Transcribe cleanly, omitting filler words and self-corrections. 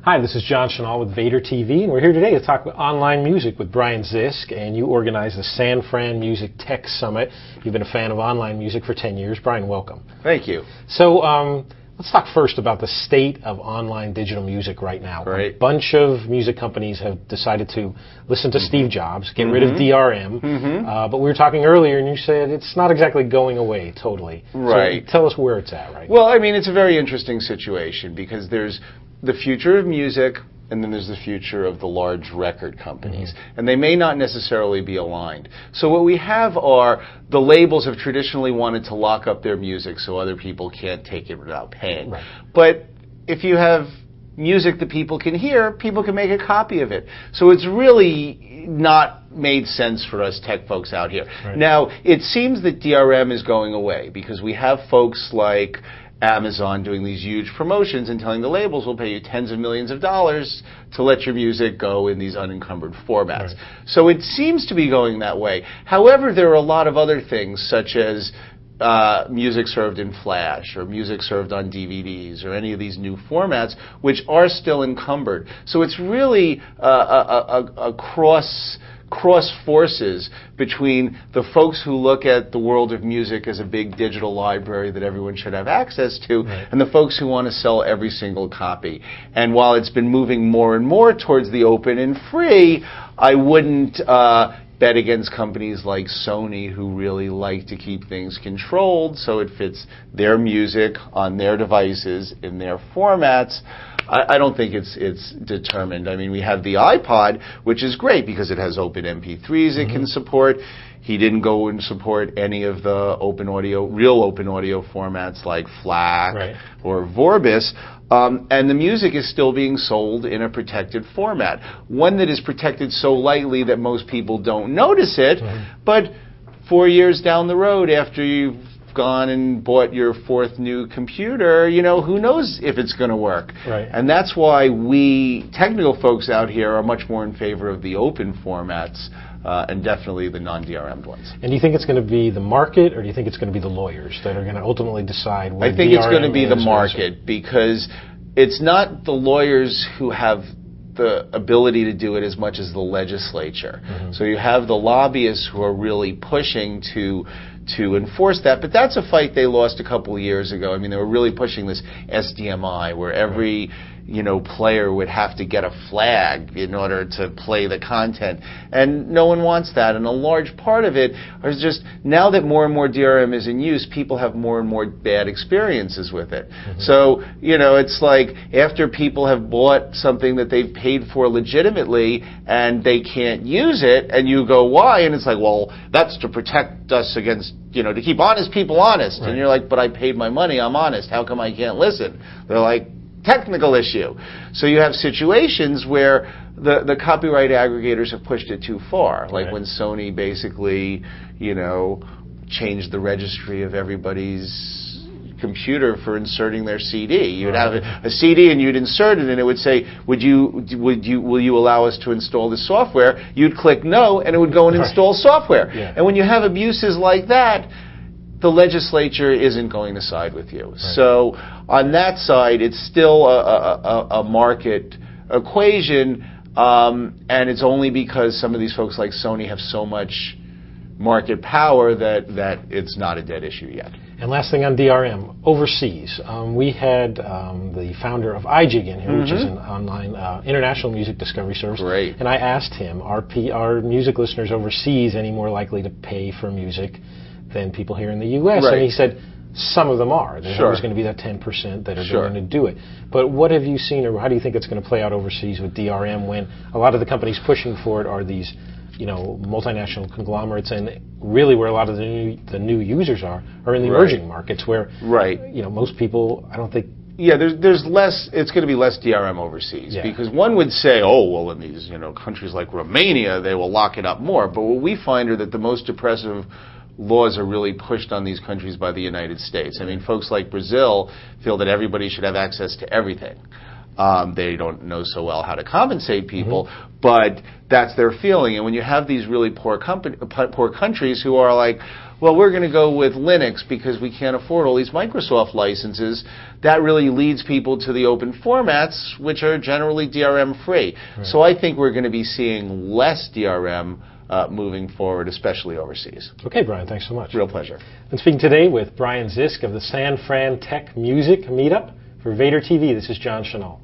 Hi, this is John Chenal with Vator TV, and we're here today to talk about online music with Brian Zisk, and you organize the SanFran MusicTech Summit. You've been a fan of online music for 10 years. Brian, welcome. Thank you. So let's talk first about the state of online digital music right now. Right. A bunch of music companies have decided to listen to Steve Jobs, get rid of DRM, but we were talking earlier, and you said it's not exactly going away totally. Right. So tell us where it's at right now. Well, I mean, it's a very interesting situation because there's the future of music, and then there's the future of the large record companies. And they may not necessarily be aligned. So what we have are the labels have traditionally wanted to lock up their music so other people can't take it without paying. Right. But if you have music that people can hear, people can make a copy of it. So it's really not made sense for us tech folks out here. Right. Now, it seems that DRM is going away because we have folks like Amazon doing these huge promotions and telling the labels we'll pay you tens of millions of dollars to let your music go in these unencumbered formats. Right. So it seems to be going that way. However, there are a lot of other things such as music served in Flash or music served on DVDs or any of these new formats which are still encumbered. So it's really a cross forces between the folks who look at the world of music as a big digital library that everyone should have access to, right, and the folks who want to sell every single copy. And while it's been moving more and more towards the open and free, I wouldn't bet against companies like Sony who really like to keep things controlled so it fits their music on their devices in their formats. I don't think it's determined. I mean, we have the iPod, which is great because it has open MP3s it can support. He didn't go and support any of the real open audio formats like FLAC, right, or Vorbis. And the music is still being sold in a protected format. One that is protected so lightly that most people don't notice it, but 4 years down the road after you've gone and bought your fourth new computer, you know, who knows if it's going to work. Right. And that's why we technical folks out here are much more in favor of the open formats and definitely the non-DRM'd ones. And do you think it's going to be the market, or do you think it's going to be the lawyers that are going to ultimately decide where I think it's going to be the market, because it's not the lawyers who have the ability to do it as much as the legislature. So you have the lobbyists who are really pushing to enforce that, but that's a fight they lost a couple of years ago. I mean, they were really pushing this SDMI, where every player would have to get a flag in order to play the content, and no one wants that. And a large part of it is just now that more and more DRM is in use, people have more and more bad experiences with it. So it's like after people have bought something that they've paid for legitimately and they can't use it, and you go, why? And it's like, well, that's to protect us against to keep honest people honest. Right. And you're like, but I paid my money, I'm honest, how come I can't listen? They're like, technical issue. So you have situations where the copyright aggregators have pushed it too far, like right, when Sony basically, changed the registry of everybody's computer for inserting their CD. You'd have a CD and you'd insert it and it would say, will you allow us to install this software? You'd click no and it would go and install software. Yeah. And when you have abuses like that, the legislature isn't going to side with you. Right. So on that side, it's still a market equation, and it's only because some of these folks like Sony have so much market power that it's not a dead issue yet. And last thing on DRM, overseas. We had the founder of iJig in here, which is an online international music discovery service. Great. And I asked him, are music listeners overseas any more likely to pay for music than people here in the U.S.? Right. And he said some of them are. There's always going to be that 10% that are going to do it. But what have you seen, or how do you think it's going to play out overseas with DRM when a lot of the companies pushing for it are these multinational conglomerates, and really where a lot of the new users are in the emerging markets where most people, I don't think. Yeah, there's less. It's going to be less DRM overseas because one would say, oh well, in these countries like Romania, they will lock it up more. But what we find are that the most oppressive laws are really pushed on these countries by the United States. I mean, folks like Brazil feel that everybody should have access to everything. They don't know so well how to compensate people, but that's their feeling. And when you have these really poor countries who are like, well, we're going to go with Linux because we can't afford all these Microsoft licenses, that really leads people to the open formats, which are generally DRM free. Right. So I think we're going to be seeing less DRM moving forward, especially overseas. Okay, Brian, thanks so much. Real pleasure. I'm speaking today with Brian Zisk of the SanFran Tech Music Meetup for Vator TV. This is John Chenal.